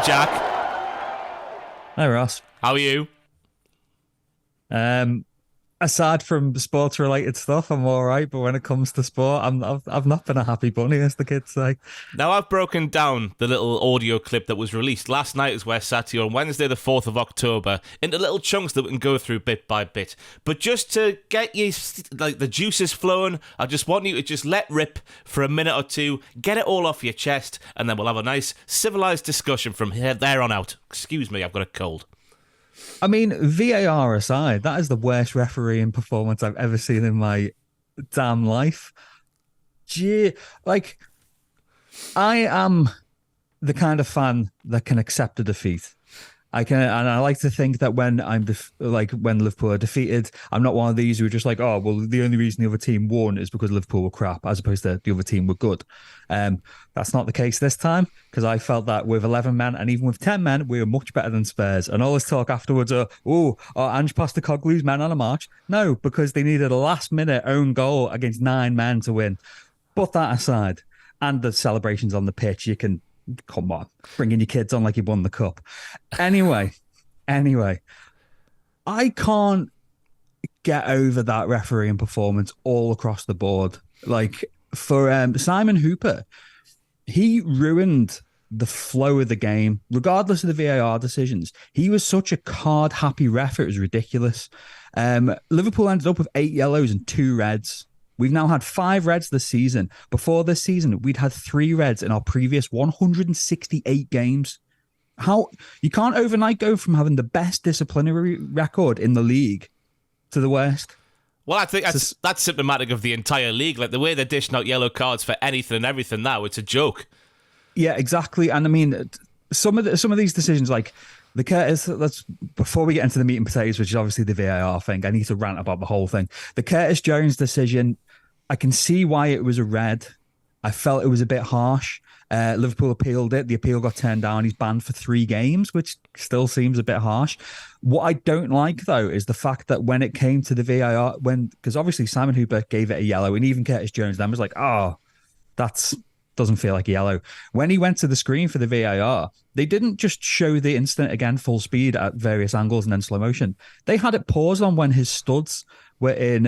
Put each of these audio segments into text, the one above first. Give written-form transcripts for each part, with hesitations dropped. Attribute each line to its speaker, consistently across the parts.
Speaker 1: Jack.
Speaker 2: Hi, Ross.
Speaker 1: How are you?
Speaker 2: Aside from sports-related stuff, I'm all right. But when it comes to sport, I've not been a happy bunny, as the kids say.
Speaker 1: Now, I've broken down the little audio clip that was released last night, as we're sat here on Wednesday, the 4th of October, into little chunks that we can go through bit by bit. But just to get you, like, the juices flowing, I just want you to just let rip for a minute or two, get it all off your chest, and then we'll have a nice civilised discussion from there on out. Excuse me, I've got a cold.
Speaker 2: I mean, VAR aside, that is the worst refereeing performance I've ever seen in my damn life. Gee, like, I am the kind of fan that can accept a defeat. And I like to think that when when Liverpool are defeated, I'm not one of these who are just like, oh, well, the only reason the other team won is because Liverpool were crap, as opposed to the other team were good. That's not the case this time, because I felt that with 11 men and even with 10 men, we were much better than Spurs. And all this talk afterwards, Ange Postecoglou's men on a march. No, because they needed a last-minute own goal against 9 men to win. But that aside, and the celebrations on the pitch, come on, bringing your kids on like you won the cup. Anyway, I can't get over that refereeing performance all across the board. Like, for Simon Hooper, he ruined the flow of the game, regardless of the VAR decisions. He was such a card-happy ref, it was ridiculous. Liverpool ended up with 8 yellows and 2 reds. We've now had 5 reds this season. Before this season, we'd had 3 reds in our previous 168 games. How you can't overnight go from having the best disciplinary record in the league to the worst.
Speaker 1: Well, I think that's symptomatic of the entire league. Like, the way they're dishing out yellow cards for anything and everything now, it's a joke.
Speaker 2: Yeah, exactly. And I mean, some of these decisions, like the Curtis, before we get into the meat and potatoes, which is obviously the VAR thing, I need to rant about the whole thing. The Curtis Jones decision, I can see why it was a red. I felt it was a bit harsh. Liverpool appealed it. The appeal got turned down. He's banned for 3 games, which still seems a bit harsh. What I don't like, though, is the fact that when it came to the VAR, because obviously Simon Hooper gave it a yellow, and even Curtis Jones then was like, oh, that doesn't feel like a yellow. When he went to the screen for the VAR, they didn't just show the incident again full speed at various angles and then slow motion. They had it paused on when his studs were in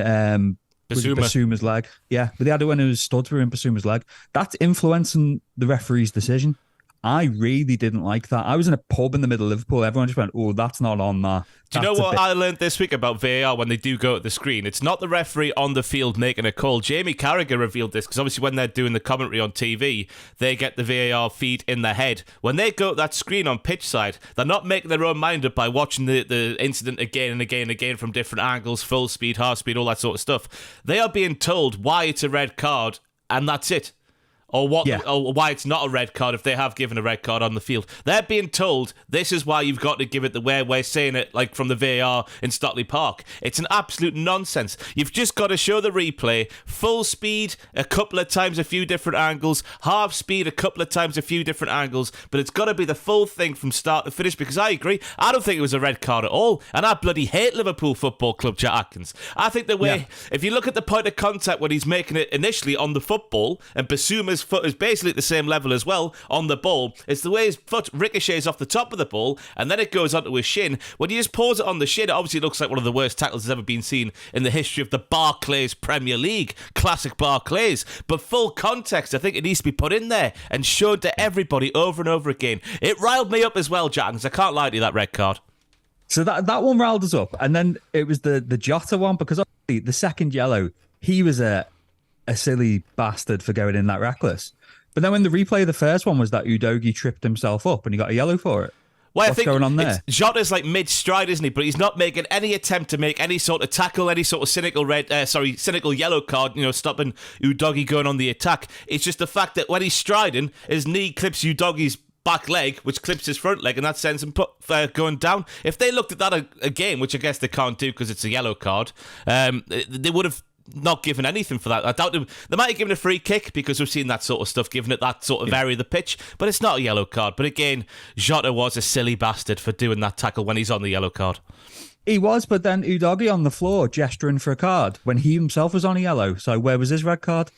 Speaker 2: Basuma's leg. Yeah, but they had it when his studs were in Basuma's leg. That's influencing the referee's decision. I really didn't like that. I was in a pub in the middle of Liverpool. Everyone just went, oh, that's not on that.
Speaker 1: Do you know what I learned this week about VAR when they do go at the screen? It's not the referee on the field making a call. Jamie Carragher revealed this, because obviously when they're doing the commentary on TV, they get the VAR feed in their head. When they go at that screen on pitch side, they're not making their own mind up by watching the incident again and again and again from different angles, full speed, half speed, all that sort of stuff. They are being told why it's a red card, and that's it. Or why it's not a red card if they have given a red card on the field. They're being told this is why you've got to give it the way we're saying it, like from the VAR in Stockley Park. It's an absolute nonsense. You've just got to show the replay, full speed a couple of times, a few different angles, half speed a couple of times, a few different angles, but it's got to be the full thing from start to finish, because I agree, I don't think it was a red card at all, and I bloody hate Liverpool Football Club Jack Atkins. I think the way, if you look at the point of contact when he's making it initially on the football, and Basuma's foot is basically at the same level as well on the ball, it's the way his foot ricochets off the top of the ball and then it goes onto his shin. When you just pause it on the shin, it obviously looks like one of the worst tackles that's ever been seen in the history of the Barclays Premier League. Classic Barclays. But full context, I think it needs to be put in there and showed to everybody over and over again. It riled me up as well, Jack, because I can't lie to you, that red card.
Speaker 2: So that one riled us up, and then it was the Jota one, because obviously the second yellow, he was a silly bastard for going in that reckless. But then when the replay of the first one was that Udogie tripped himself up and he got a yellow for it.
Speaker 1: Well,
Speaker 2: What's going on there?
Speaker 1: Jota's like mid-stride, isn't he? But he's not making any attempt to make any sort of tackle, any sort of cynical yellow card, stopping Udogie going on the attack. It's just the fact that when he's striding, his knee clips Udogie's back leg, which clips his front leg, and that sends him going down. If they looked at that again, which I guess they can't do because it's a yellow card, they would have not given anything for that. I doubt they might have given a free kick, because we've seen that sort of stuff given at that sort of area of the pitch, but it's not a yellow card. But again, Jota was a silly bastard for doing that tackle when he's on the yellow card.
Speaker 2: He was, but then Udogie on the floor gesturing for a card when he himself was on a yellow. So where was his red card?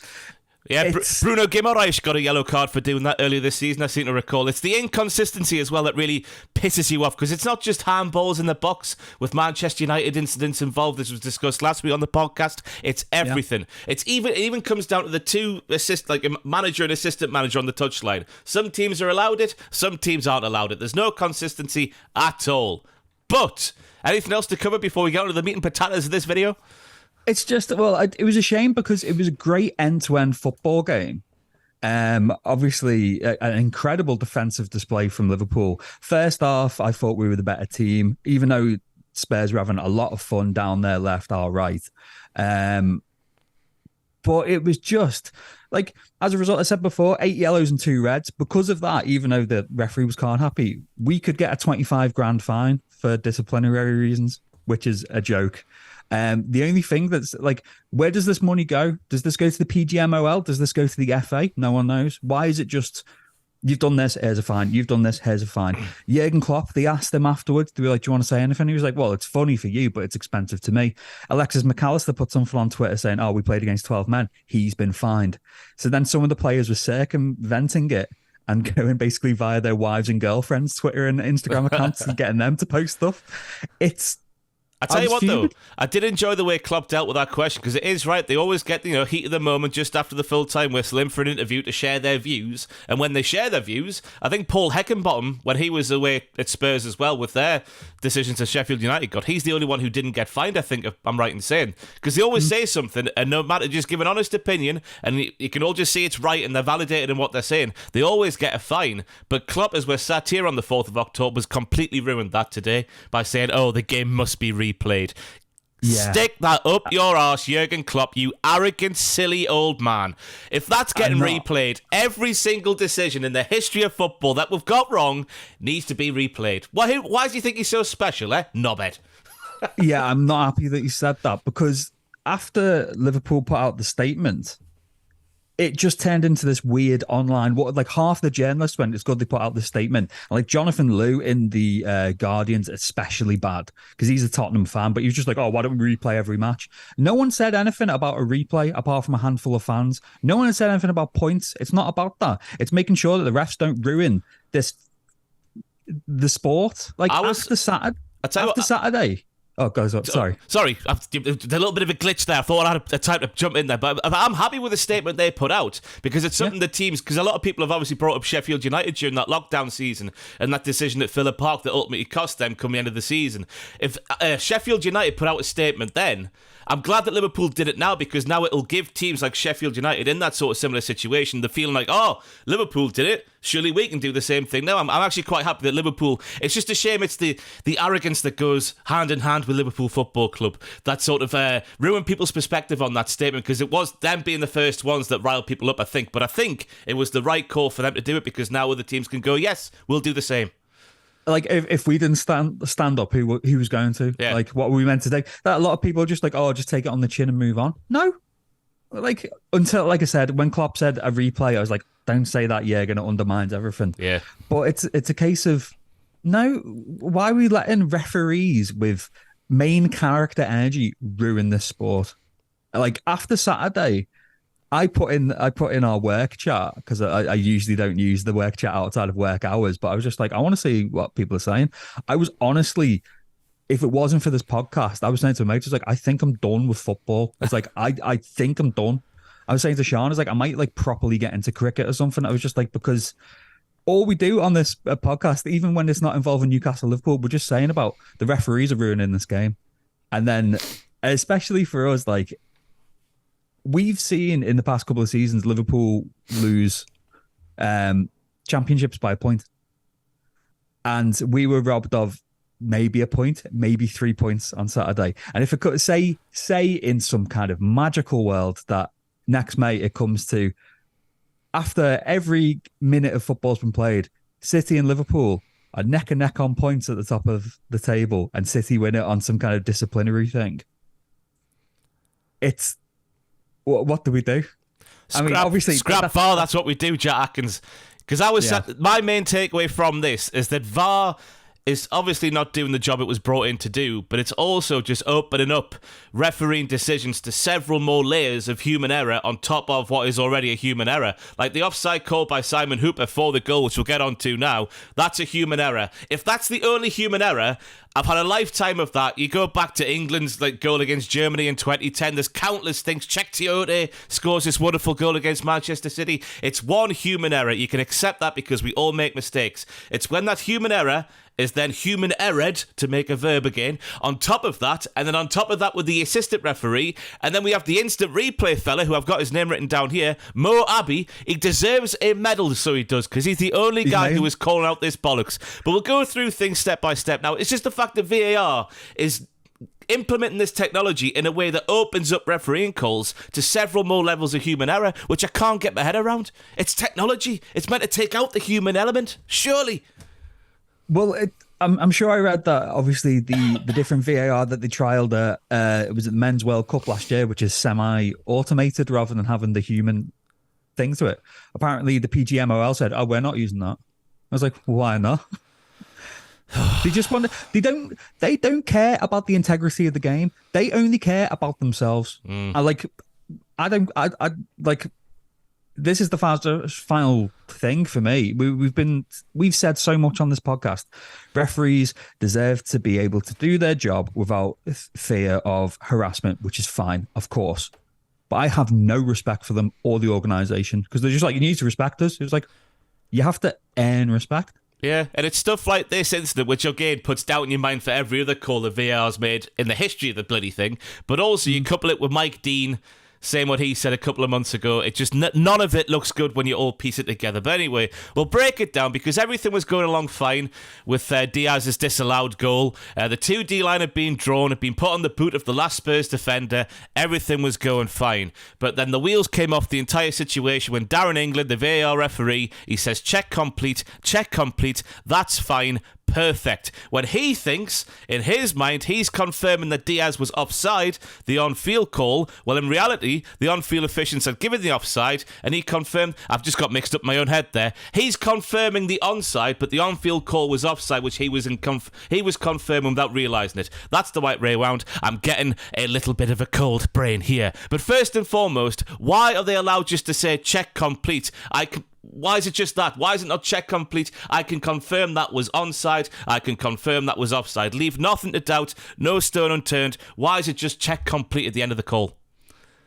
Speaker 1: Yeah, Bruno Guimaraes got a yellow card for doing that earlier this season, I seem to recall. It's the inconsistency as well that really pisses you off, because it's not just handballs in the box with Manchester United incidents involved. This was discussed last week on the podcast. It's everything. Yeah. It even comes down to the two like a manager and assistant manager on the touchline. Some teams are allowed it, some teams aren't allowed it. There's no consistency at all. But anything else to cover before we get on to the meat and potatoes of this video?
Speaker 2: It's just, well, it was a shame because it was a great end-to-end football game. Obviously, an incredible defensive display from Liverpool. First half, I thought we were the better team, even though Spurs were having a lot of fun down their left, our right. But it was just, like, as a result, I said before, 8 yellows and 2 reds. Because of that, even though the referee was can't happy, we could get a 25 grand fine for disciplinary reasons, which is a joke. The only thing that's like, where does this money go? Does this go to the PGMOL? Does this go to the FA? No one knows. Why is it just, you've done this, here's a fine. You've done this, here's a fine. Jurgen Klopp, they asked him afterwards, they were like, do you want to say anything? He was like, well, it's funny for you, but it's expensive to me. Alexis McAllister put something on Twitter saying, oh, we played against 12 men. He's been fined. So then some of the players were circumventing it and going basically via their wives and girlfriends' Twitter and Instagram accounts and getting them to post stuff.
Speaker 1: I tell you what, though, I did enjoy the way Klopp dealt with that question, because it is right. They always get, heat of the moment just after the full-time whistle in for an interview to share their views. And when they share their views, I think Paul Heckingbottom, when he was away at Spurs as well with their decision to Sheffield United, he's the only one who didn't get fined, I think, if I'm right in saying. Because they always say something, and no matter, just give an honest opinion, and you can all just see it's right, and they're validated in what they're saying. They always get a fine. But Klopp, as we're sat here on the 4th of October, has completely ruined that today by saying, oh, the game must be replayed. Yeah. Stick that up your arse, Jurgen Klopp, you arrogant, silly old man. If that's getting replayed, every single decision in the history of football that we've got wrong needs to be replayed. Why do you think he's so special, eh? Knobhead.
Speaker 2: Yeah, I'm not happy that you said that, because after Liverpool put out the statement, it just turned into this weird online, like half the journalists went, it's good they put out this statement. And like Jonathan Liu in the Guardian's especially bad, because he's a Tottenham fan, but he was just like, oh, why don't we replay every match? No one said anything about a replay apart from a handful of fans. No one said anything about points. It's not about that. It's making sure that the refs don't ruin the sport. Like after Saturday. Oh, guys, sorry.
Speaker 1: Sorry, a little bit of a glitch there. I thought I had a time to jump in there, but I'm happy with the statement they put out, because it's something the teams, because a lot of people have obviously brought up Sheffield United during that lockdown season and that decision at Villa Park that ultimately cost them come the end of the season. If Sheffield United put out a statement then, I'm glad that Liverpool did it now, because now it'll give teams like Sheffield United in that sort of similar situation the feeling like, oh, Liverpool did it, surely we can do the same thing now. I'm actually quite happy that Liverpool, it's just a shame it's the arrogance that goes hand in hand with Liverpool Football Club that sort of ruined people's perspective on that statement, because it was them being the first ones that riled people up, I think. But I think it was the right call for them to do it, because now other teams can go, yes, we'll do the same.
Speaker 2: Like if we didn't stand up, who was going to? Yeah. Like what were we meant to do? That a lot of people are just like, oh, just take it on the chin and move on. No, like until, like I said, when Klopp said a replay, I was like, don't say that. Yeah, going to undermine everything.
Speaker 1: Yeah,
Speaker 2: but it's a case of no. Why are we letting referees with main character energy ruin this sport? Like after Saturday, I put in our work chat, because I usually don't use the work chat outside of work hours, but I was just like, I want to see what people are saying. I was honestly, if it wasn't for this podcast, I was saying to my mates, like, I think I'm done with football. It's like, I think I'm done. I was saying to Sean, I was like, I might like properly get into cricket or something. I was just like, because all we do on this podcast, even when it's not involving Newcastle Liverpool, we're just saying about the referees are ruining this game. And then, especially for us, like, we've seen in the past couple of seasons Liverpool lose championships by a point, and we were robbed of maybe a point, maybe 3 points on Saturday. And if it could say in some kind of magical world that next May it comes to, after every minute of football's been played, City and Liverpool are neck and neck on points at the top of the table, and City win it on some kind of disciplinary thing, it's what do we do?
Speaker 1: I mean, obviously, scrap VAR. That's what we do, Jack Atkins. Because my main takeaway from this is that VAR is obviously not doing the job it was brought in to do, but it's also just opening up refereeing decisions to several more layers of human error on top of what is already a human error. Like the offside call by Simon Hooper for the goal, which we'll get on to now, that's a human error. If that's the only human error, I've had a lifetime of that. You go back to England's goal against Germany in 2010. There's countless things. Czech Tiote scores this wonderful goal against Manchester City. It's one human error. You can accept that because we all make mistakes. It's when that human error is then human erred, to make a verb again, on top of that, and then on top of that with the assistant referee, and then we have the instant replay fella, who I've got his name written down here, Mo Abbey. He deserves a medal, so he does, because he's the only guy who is calling out this bollocks. But we'll go through things step by step. Now, it's just the fact that VAR is implementing this technology in a way that opens up refereeing calls to several more levels of human error, which I can't get my head around. It's technology. It's meant to take out the human element, surely.
Speaker 2: Well, I'm sure I read that, obviously, the different VAR that they trialled it was at the Men's World Cup last year, which is semi-automated rather than having the human thing to it. Apparently, the PGMOL said, "Oh, we're not using that." I was like, why not? They just want to, they don't care about the integrity of the game. They only care about themselves. This is the final thing for me. We've said so much on this podcast. Referees deserve to be able to do their job without fear of harassment, which is fine, of course. But I have no respect for them or the organisation, because they're just like, you need to respect us. It's like, you have to earn respect.
Speaker 1: Yeah, and it's stuff like this incident which, again, puts doubt in your mind for every other call that VAR's made in the history of the bloody thing. But also, you couple it with Mike Dean saying what he said a couple of months ago. It just, none of it looks good when you all piece it together. But anyway, we'll break it down, because everything was going along fine with Diaz's disallowed goal. The 2 D-line had been drawn, had been put on the boot of the last Spurs defender. Everything was going fine. But then the wheels came off the entire situation when Darren England, the VAR referee, he says, check complete, that's fine. Perfect. When he thinks, in his mind, he's confirming that Diaz was offside, the on-field call. Well, in reality, the on-field officials had given the offside, and he confirmed. I've just got mixed up my own head there. He's confirming the onside, but the on-field call was offside, which he was confirming without realising it. That's the right way round. I'm getting a little bit of a cold brain here. But first and foremost, why are they allowed just to say check complete? Why is it just that? Why is it not check complete? I can confirm that was onside. I can confirm that was offside. Leave nothing to doubt. No stone unturned. Why is it just check complete at the end of the call?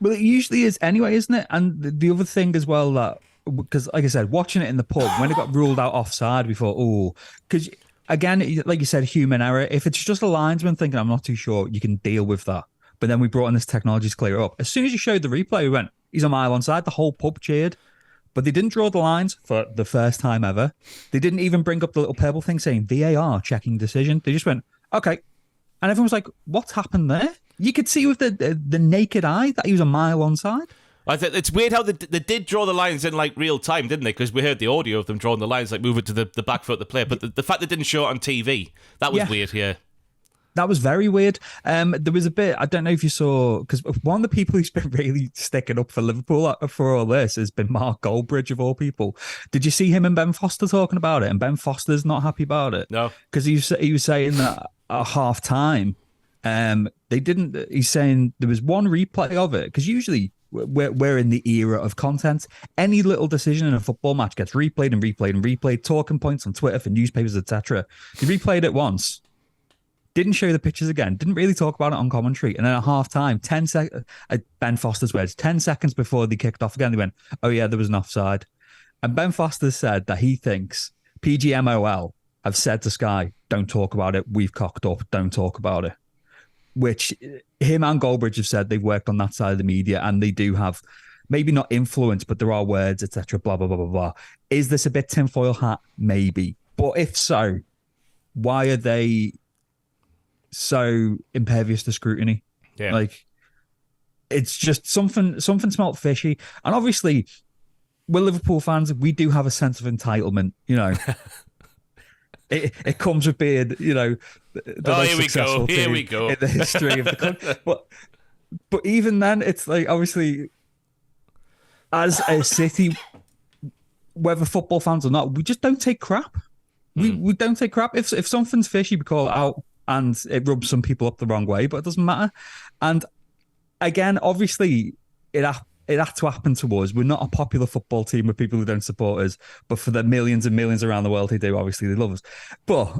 Speaker 2: Well, it usually is anyway, isn't it? And the other thing as well, that, because like I said, watching it in the pub, when it got ruled out offside, we thought, oh, because again, like you said, human error. If it's just a linesman thinking, I'm not too sure, you can deal with that. But then we brought in this technology to clear it up. As soon as you showed the replay, we went, he's a mile onside. The whole pub cheered. But they didn't draw the lines for the first time ever. They didn't even bring up the little purple thing saying VAR checking decision. They just went, okay. And everyone was like, what's happened there? You could see with the naked eye that he was a mile onside.
Speaker 1: I think it's weird how they did draw the lines in real time, didn't they? Because we heard the audio of them drawing the lines, moving to the back foot of the player. But the fact they didn't show it on TV, that was weird, yeah.
Speaker 2: That was very weird. There was a bit, I don't know if you saw, because one of the people who's been really sticking up for Liverpool for all this has been Mark Goldbridge, of all people. Did you see him and Ben Foster talking about it? And Ben Foster's not happy about it.
Speaker 1: No.
Speaker 2: Because he was saying that at half time, he's saying there was one replay of it, because usually we're in the era of content. Any little decision in a football match gets replayed and replayed and replayed, talking points on Twitter for newspapers, etc. They replayed it once. Didn't show the pictures again. Didn't really talk about it on commentary. And then at half time, Ben Foster's words, 10 seconds before they kicked off again, they went, oh yeah, there was an offside. And Ben Foster said that he thinks PGMOL have said to Sky, don't talk about it. We've cocked up. Don't talk about it. Which him and Goldbridge have said they've worked on that side of the media, and they do have maybe not influence, but there are words, etc. Blah, blah, blah, blah, blah. Is this a bit tinfoil hat? Maybe. But if so, why are they so impervious to scrutiny?
Speaker 1: Yeah.
Speaker 2: It's just something smelt fishy. And obviously, we're Liverpool fans. We do have a sense of entitlement, It comes with being, the most successful team in the history of the country. But even then, it's obviously, as a city, whether football fans or not, we just don't take crap. We don't take crap. If something's fishy, we call it out, and it rubs some people up the wrong way, but it doesn't matter. And again, obviously, it had to happen to us. We're not a popular football team with people who don't support us, but for the millions and millions around the world who do, obviously they love us. But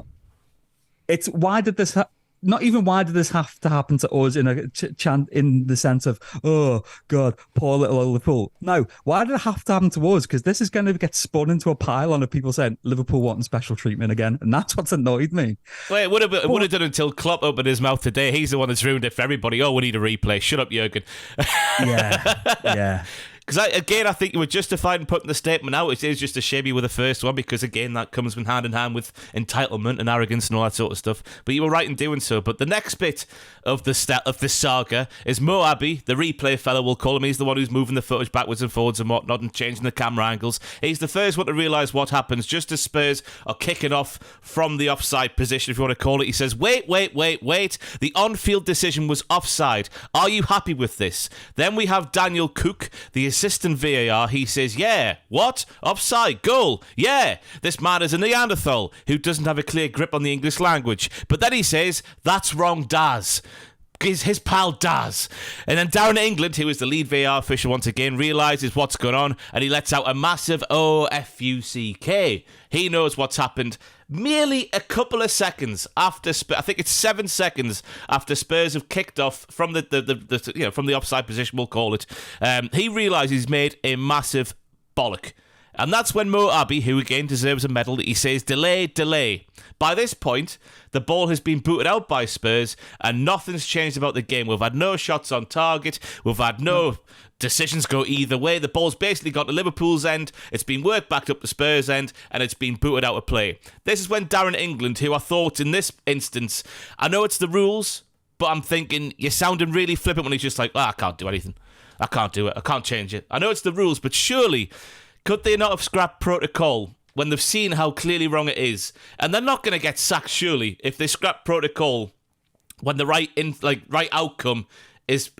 Speaker 2: it's why did this not even why did this have to happen to us in a chant in the sense of, oh God, poor little Liverpool. No, why did it have to happen to us? Because this is going to get spun into a pylon of people saying Liverpool wanting special treatment again, and that's what's annoyed me.
Speaker 1: Well, it would have done until Klopp opened his mouth today. He's the one that's ruined it for everybody. Oh, we need a replay. Shut up, Jurgen.
Speaker 2: Yeah.
Speaker 1: Because I think you were justified in putting the statement out. It is just a shame you were the first one, because again, that comes hand in hand with entitlement and arrogance and all that sort of stuff. But you were right in doing so. But the next bit of the saga is Mo Abbey, the replay fellow, we'll call him. He's the one who's moving the footage backwards and forwards and whatnot and changing the camera angles. He's the first one to realise what happens just as Spurs are kicking off from the offside position, if you want to call it. He says, wait. The on-field decision was offside. Are you happy with this? Then we have Daniel Cook, the assistant VAR. He says, yeah, what? Offside, goal, yeah. This man is a Neanderthal who doesn't have a clear grip on the English language. But then he says, that's wrong, Daz. His pal Daz. And then Darren England, who is the lead VAR official once again, realises what's going on, and he lets out a massive OFUCK. He knows what's happened. Merely a couple of seconds after, I think it's 7 seconds after Spurs have kicked off from from the offside position, we'll call it. He realises he's made a massive bollock. And that's when Mo Abbey, who again deserves a medal, he says, delay. By this point, the ball has been booted out by Spurs and nothing's changed about the game. We've had no shots on target. We've had no decisions go either way. The ball's basically got to Liverpool's end. It's been worked back up to Spurs' end and it's been booted out of play. This is when Darren England, who I thought in this instance, I know it's the rules, but I'm thinking you're sounding really flippant when he's just like, I can't do anything. I can't do it. I can't change it. I know it's the rules, but surely could they not have scrapped protocol when they've seen how clearly wrong it is? And they're not going to get sacked, surely, if they scrap protocol when the right outcome is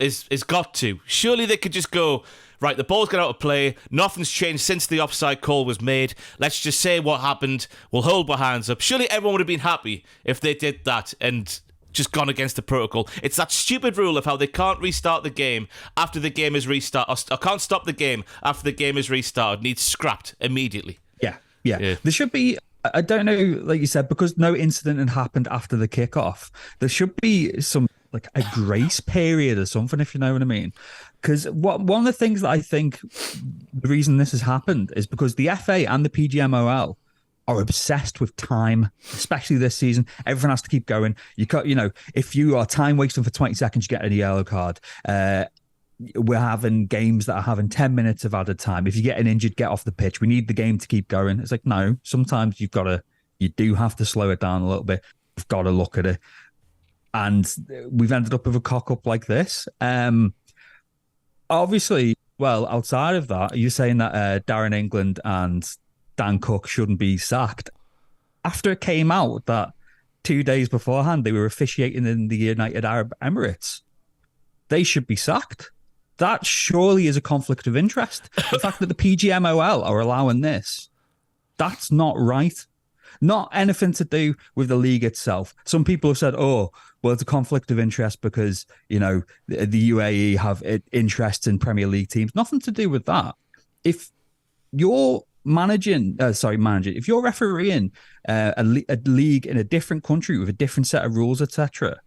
Speaker 1: got to. Surely they could just go, right, the ball's got out of play, nothing's changed since the offside call was made, let's just say what happened, we'll hold our hands up. Surely everyone would have been happy if they did that and just gone against the protocol. It's that stupid rule of how they can't restart the game after the game is restarted, or can't stop the game after the game is restarted. Needs scrapped immediately.
Speaker 2: Yeah. There should be, I don't know, like you said, because no incident had happened after the kickoff, there should be some, like a grace period or something, if you know what I mean. Because one of the things that I think the reason this has happened is because the FA and the PGMOL are obsessed with time, especially this season. Everyone has to keep going. If you are time wasting for 20 seconds, you get a yellow card. We're having games that are having 10 minutes of added time. If you're getting injured, get off the pitch. We need the game to keep going. It's like, no, sometimes you do have to slow it down a little bit. You've got to look at it. And we've ended up with a cock-up like this. Obviously, well, outside of that, you're saying that Darren England and Dan Cook shouldn't be sacked. After it came out that 2 days beforehand they were officiating in the United Arab Emirates, they should be sacked. That surely is a conflict of interest. The fact that the PGMOL are allowing this, that's not right. Not anything to do with the league itself. Some people have said, oh, well, it's a conflict of interest because, the UAE have interests in Premier League teams. Nothing to do with that. If you're if you're refereeing a league in a different country with a different set of rules, etc.,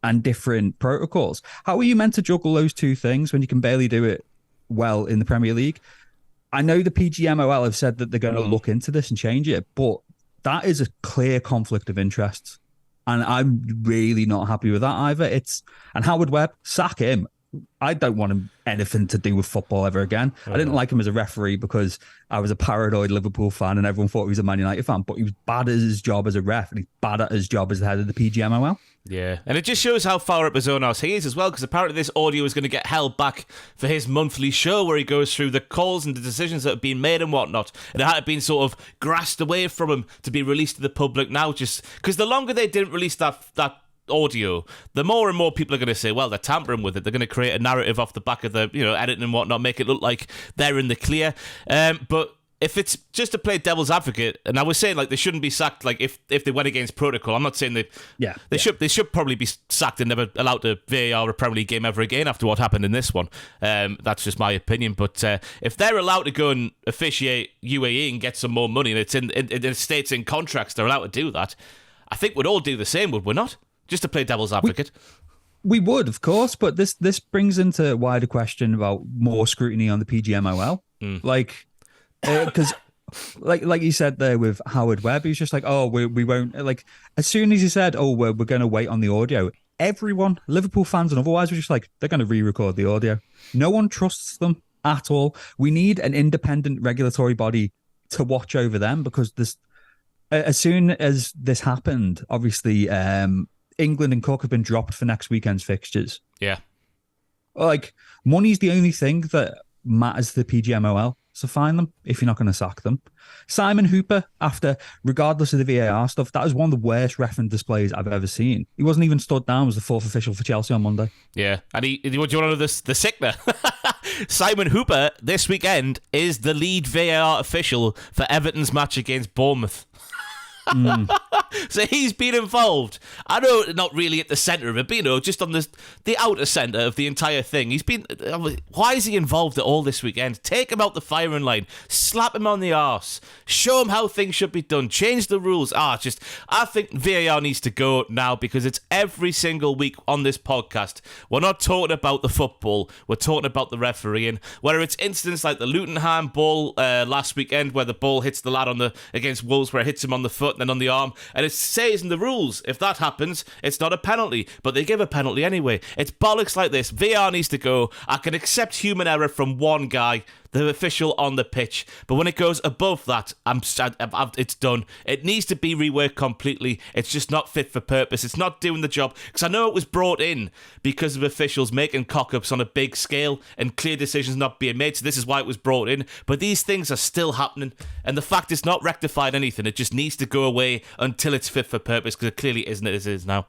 Speaker 2: and different protocols, how are you meant to juggle those two things when you can barely do it well in the Premier League? I know the PGMOL have said that they're going to look into this and change it, but that is a clear conflict of interest. And I'm really not happy with that either. And Howard Webb, sack him. I don't want him anything to do with football ever again. I didn't like him as a referee because I was a paranoid Liverpool fan and everyone thought he was a Man United fan, but he was bad at his job as a ref and he's bad at his job as the head of the PGMOL.
Speaker 1: Yeah, and it just shows how far up his own arse he is as well, because apparently this audio is going to get held back for his monthly show where he goes through the calls and the decisions that have been made and whatnot, and it had been sort of grasped away from him to be released to the public now, just because the longer they didn't release that audio, the more and more people are going to say, well, they're tampering with it. They're going to create a narrative off the back of the editing and whatnot, make it look like they're in the clear. But if it's just to play devil's advocate, and I was saying like they shouldn't be sacked like if they went against protocol. I'm not saying they should probably be sacked and never allowed to VAR a Premier League game ever again after what happened in this one. That's just my opinion. But if they're allowed to go and officiate UAE and get some more money, and it states in contracts they're allowed to do that, I think we'd all do the same, would we not? Just to play devil's advocate.
Speaker 2: We would, of course, but this brings into a wider question about more scrutiny on the PGMOL. Like, because like you said there with Howard Webb, he's just like, oh, we won't, like, as soon as he said, oh, we're going to wait on the audio, everyone, Liverpool fans and otherwise, were just like, they're going to re-record the audio. No one trusts them at all. We need an independent regulatory body to watch over them, because as soon as this happened, obviously, England and Cook have been dropped for next weekend's fixtures.
Speaker 1: Yeah.
Speaker 2: Like, money's the only thing that matters to the PGMOL. So fine them if you're not going to sack them. Simon Hooper, regardless of the VAR stuff, that was one of the worst referee displays I've ever seen. He wasn't even stood down, was the fourth official for Chelsea on Monday.
Speaker 1: Yeah. And what do you want to know the sickner? Simon Hooper, this weekend, is the lead VAR official for Everton's match against Bournemouth. So he's been involved. I know, not really at the centre of it, but just on the outer centre of the entire thing. He's been. Why is he involved at all this weekend? Take him out the firing line, slap him on the arse, show him how things should be done, change the rules. I think VAR needs to go now, because it's every single week on this podcast. We're not talking about the football, we're talking about the refereeing. Whether it's incidents like the Luton handball last weekend, where the ball hits the lad against Wolves, where it hits him on the foot and on the arm, and it says in the rules, if that happens, it's not a penalty, but they give a penalty anyway. It's bollocks like this. VAR needs to go. I can accept human error from one guy, the official on the pitch, but when it goes above that, it's done. It needs to be reworked completely. It's just not fit for purpose. It's not doing the job, because I know it was brought in because of officials making cock-ups on a big scale and clear decisions not being made, so this is why it was brought in, but these things are still happening, and the fact it's not rectified anything, it just needs to go away until it's fit for purpose, because it clearly isn't as it is now.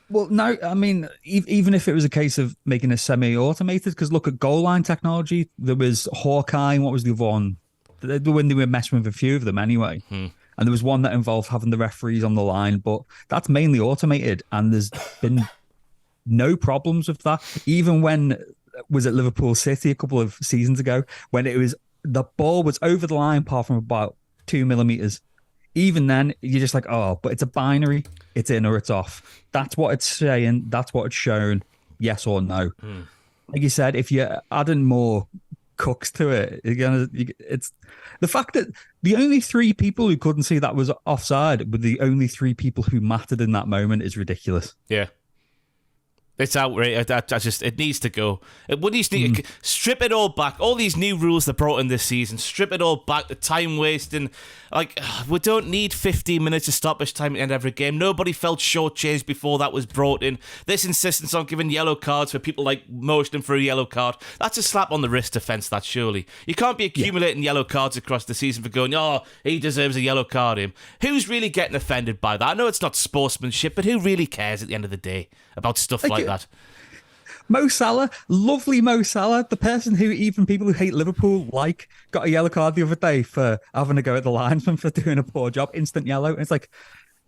Speaker 2: Well, no, I mean, even if it was a case of making it semi-automated, because look at goal line technology, there was Hawkeye, and what was the other one? When they were messing with a few of them anyway. And there was one that involved having the referees on the line, but that's mainly automated, and there's been no problems with that. Even when was at Liverpool City a couple of seasons ago, when the ball was over the line apart from about 2 millimeters. Even then, you're just like, oh, but it's a binary. It's in or it's off. That's what it's saying. That's what it's shown. Yes or no. Like you said, if you're adding more cooks to it, it's the fact that the only 3 people who couldn't see that was offside were the only 3 people who mattered in that moment is ridiculous.
Speaker 1: Yeah. It's outrageous. It needs to go. It would need to strip it all back. All these new rules they brought in this season, strip it all back. The time wasting, like, we don't need 15 minutes of stoppage time at the end of every game. Nobody felt shortchanged before that was brought in. This insistence on giving yellow cards for people like motioning for a yellow card, that's a slap on the wrist offence. That surely you can't be accumulating yellow cards across the season for going, oh, he deserves a yellow card. Him. Who's really getting offended by that? I know it's not sportsmanship, but who really cares at the end of the day about stuff like that?
Speaker 2: Mo Salah, lovely Mo Salah, the person who even people who hate Liverpool got a yellow card the other day for having a go at the linesman for doing a poor job, instant yellow. And it's like,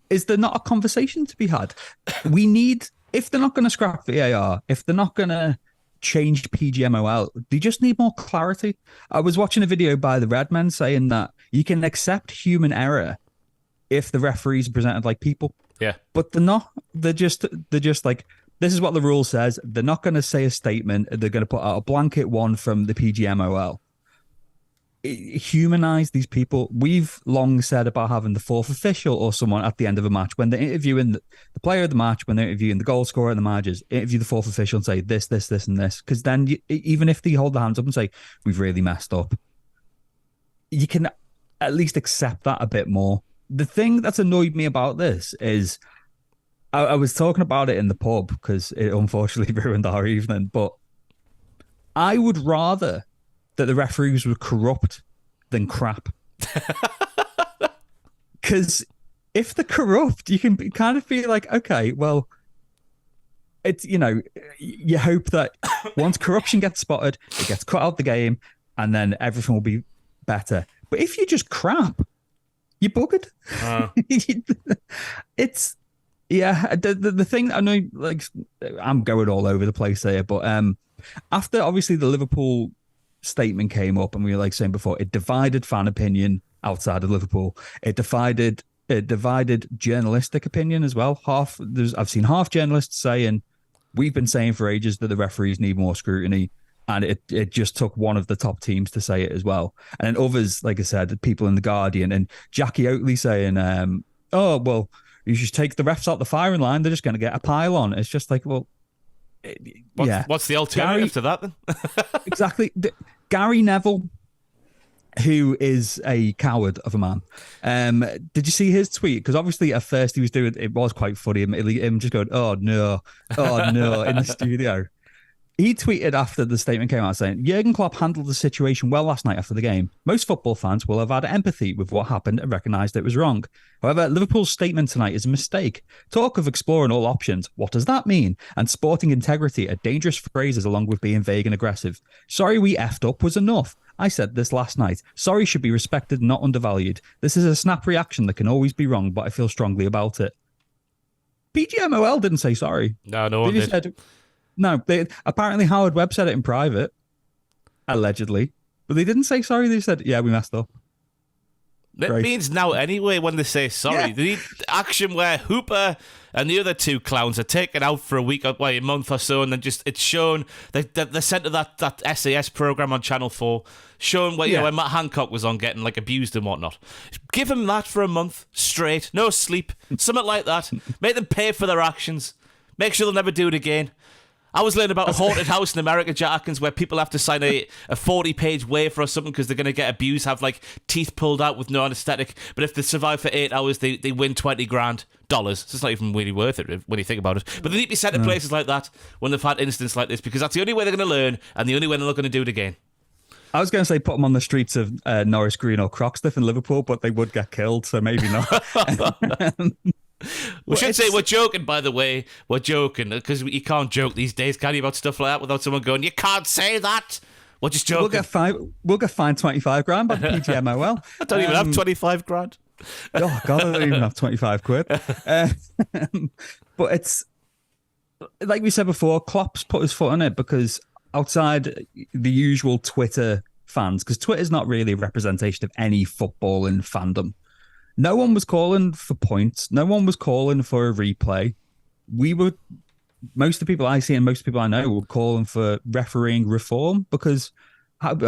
Speaker 2: is there not a conversation to be had? We need, if they're not going to scrap VAR, if they're not going to change PGMOL, they just need more clarity. I was watching a video by the Redmen saying that you can accept human error if the referees are presented like people.
Speaker 1: Yeah.
Speaker 2: But they're not. They're just like, this is what the rule says. They're not going to say a statement. They're going to put out a blanket one from the PGMOL. Humanize these people. We've long said about having the fourth official or someone at the end of a match when they're interviewing the player of the match, when they're interviewing the goal scorer and the managers, interview the fourth official and say this, and this. Because then even if they hold their hands up and say, we've really messed up, you can at least accept that a bit more. The thing that's annoyed me about this is I was talking about it in the pub because it unfortunately ruined our evening, but I would rather that the referees were corrupt than crap. Because if they're corrupt, you can kind of feel like, okay, well, it's, you hope that once corruption gets spotted, it gets cut out the game and then everything will be better. But if you're just crap, you're buggered. It's the thing. I know, like, I'm going all over the place here, but after obviously the Liverpool statement came up, and we were like saying before, it divided fan opinion outside of Liverpool. It divided journalistic opinion as well. I've seen half journalists saying we've been saying for ages that the referees need more scrutiny, and it just took one of the top teams to say it as well. And then others, like I said, people in the Guardian and Jackie Oatley saying, "Oh well, you should take the refs out the firing line. They're just going to get a pile on." It's just like, well,
Speaker 1: what's the alternative to that then?
Speaker 2: Exactly, Gary Neville, who is a coward of a man. Did you see his tweet? Because obviously at first it was quite funny. Him just going, oh no, in the studio. He tweeted after the statement came out saying, Jurgen Klopp handled the situation well last night after the game. Most football fans will have had empathy with what happened and recognised it was wrong. However, Liverpool's statement tonight is a mistake. Talk of exploring all options. What does that mean? And sporting integrity are dangerous phrases along with being vague and aggressive. Sorry we effed up was enough. I said this last night. Sorry should be respected, not undervalued. This is a snap reaction that can always be wrong, but I feel strongly about it. PGMOL didn't say sorry.
Speaker 1: No one did.
Speaker 2: No, apparently Howard Webb said it in private, allegedly, but they didn't say sorry. They said, yeah, we messed up.
Speaker 1: It means now anyway when they say sorry. Yeah. They need action where Hooper and the other two clowns are taken out for a month or so, and then it's shown. They're sent to that SAS program on Channel 4, showing when Matt Hancock was on getting like abused and whatnot. Give them that for a month straight, no sleep, something like that. Make them pay for their actions. Make sure they'll never do it again. I was learning about a haunted house in America, Jack Atkins, where people have to sign a 40-page waiver or something because they're going to get abused, have like teeth pulled out with no anesthetic. But if they survive for 8 hours, they win $20,000. So it's not even really worth it when you think about it. But they need to be sent to places like that when they've had incidents like this, because that's the only way they're going to learn and the only way they're not going to do it again.
Speaker 2: I was going to say put them on the streets of Norris Green or Croxteth in Liverpool, but they would get killed, so maybe not.
Speaker 1: We should say we're joking, by the way. We're joking, because you can't joke these days, can you, about stuff like that without someone going, you can't say that. We're just joking.
Speaker 2: We'll get fined $25,000 by the PGMOL.
Speaker 1: I don't even have $25,000.
Speaker 2: Oh, God, I don't even have 25 quid. But it's, like we said before, Klopp's put his foot on it, because outside the usual Twitter fans, because Twitter's not really a representation of any football and fandom. No one was calling for points. No one was calling for a replay. Most of the people I see and most of the people I know were calling for refereeing reform, because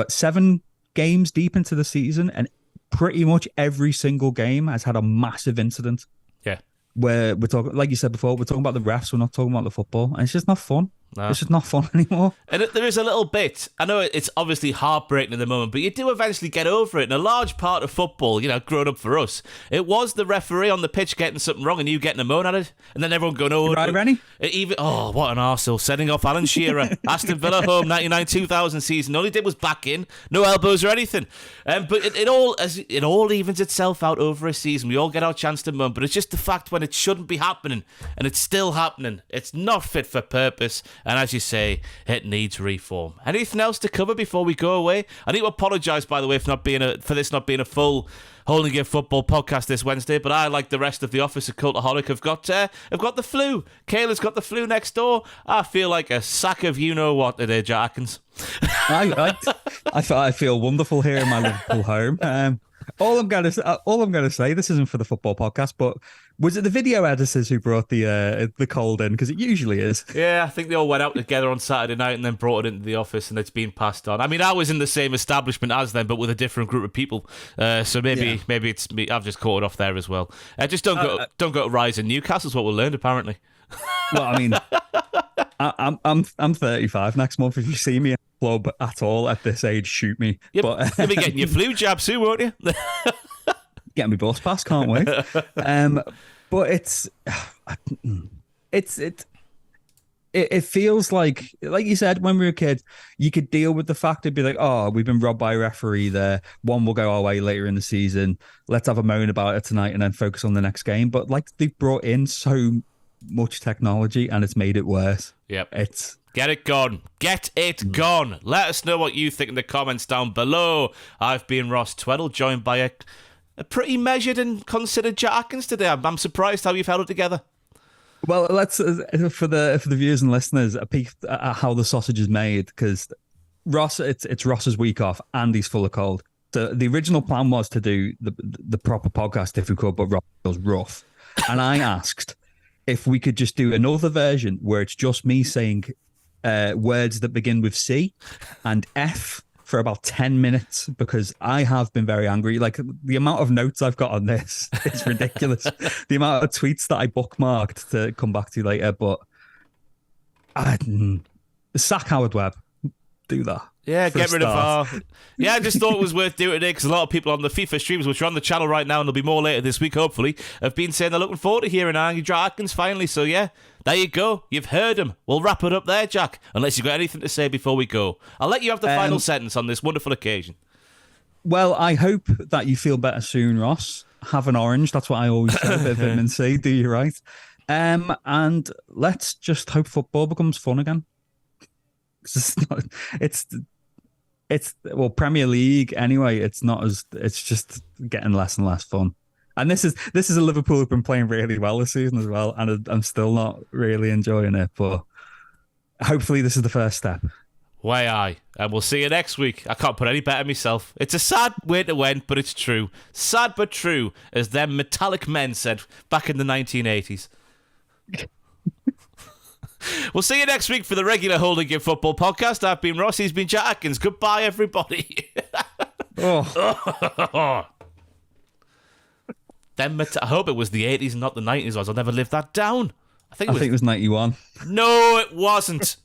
Speaker 2: 7 games deep into the season and pretty much every single game has had a massive incident.
Speaker 1: Yeah.
Speaker 2: Where we're talking, like you said before, we're talking about the refs, we're not talking about the football. And it's just not fun. No. It's just not fun anymore.
Speaker 1: And there is a little bit, I know it's obviously heartbreaking at the moment, but you do eventually get over it. And a large part of football, growing up for us, it was the referee on the pitch getting something wrong and you getting a moan at it. And then everyone going, oh,
Speaker 2: right, Rennie?
Speaker 1: What an arsehole. Setting off Alan Shearer. Aston Villa home, 99-2000 season. All he did was back in. No elbows or anything. But it all evens itself out over a season. We all get our chance to moan. But it's just the fact when it shouldn't be happening and it's still happening. It's not fit for purpose. And as you say, it needs reform. Anything else to cover before we go away? I need to apologise, by the way, for this not being a full Holding Give Football podcast this Wednesday, but I, like the rest of the office of Cultaholic, have got the flu. Kayla's got the flu next door. I feel like a sack of you-know-what today, Jack Atkins.
Speaker 2: I feel wonderful here in my Liverpool home. All I'm going to say, this isn't for the football podcast, but was it the video editors who brought the cold in? Because it usually is.
Speaker 1: Yeah, I think they all went out together on Saturday night and then brought it into the office, and it's been passed on. I mean, I was in the same establishment as them, but with a different group of people. So maybe it's me. I've just caught it off there as well. Just don't go to Rise in Newcastle is what we learned apparently.
Speaker 2: Well, I mean, I'm 35 next month. If you see me in a club at all at this age, shoot me.
Speaker 1: Yep, but you'll be getting your flu jab soon, won't you?
Speaker 2: Getting me bus pass, can't wait. But it feels like you said, when we were a kid, you could deal with the fact it'd be like, oh, we've been robbed by a referee there. One will go our way later in the season. Let's have a moan about it tonight and then focus on the next game. But like, they've brought in so much technology and it's made it worse.
Speaker 1: Yep. Get it gone. Get it gone. Let us know what you think in the comments down below. I've been Ross Tweddell, joined by a pretty measured and considered Jack Atkins today. I'm surprised how you've held it together.
Speaker 2: Well, let's for the viewers and listeners a peek at how the sausage is made, because Ross, it's Ross's week off and he's full of cold. So the original plan was to do the proper podcast if we could, but Ross was rough, and I asked if we could just do another version where it's just me saying words that begin with C and F for about 10 minutes, because I have been very angry. Like, the amount of notes I've got on this is ridiculous. The amount of tweets that I bookmarked to come back to later, but sack Howard Webb. Do that.
Speaker 1: Yeah, get rid of VAR. Yeah, I just thought it was worth doing today because a lot of people on the FIFA streams, which are on the channel right now, and there'll be more later this week, hopefully, have been saying they're looking forward to hearing Angry Jack Atkins finally. So, yeah, there you go. You've heard him. We'll wrap it up there, Jack, unless you've got anything to say before we go. I'll let you have the final sentence on this wonderful occasion.
Speaker 2: Well, I hope that you feel better soon, Ross. Have an orange. That's what I always say. A bit of vitamin C. Do you right? And let's just hope football becomes fun again. It's Premier League anyway. It's just getting less and less fun. And this is a Liverpool who've been playing really well this season as well, and I'm still not really enjoying it. But hopefully, this is the first step.
Speaker 1: And we'll see you next week. I can't put any better myself. It's a sad way to end, but it's true. Sad but true, as them metallic men said back in the 1980s. We'll see you next week for the regular Holding Your Football podcast. I've been Ross, he's been Jack Atkins. Goodbye, everybody. I hope it was the 80s and not the 90s, or I'll never live that down. I think it was 91. No, it wasn't.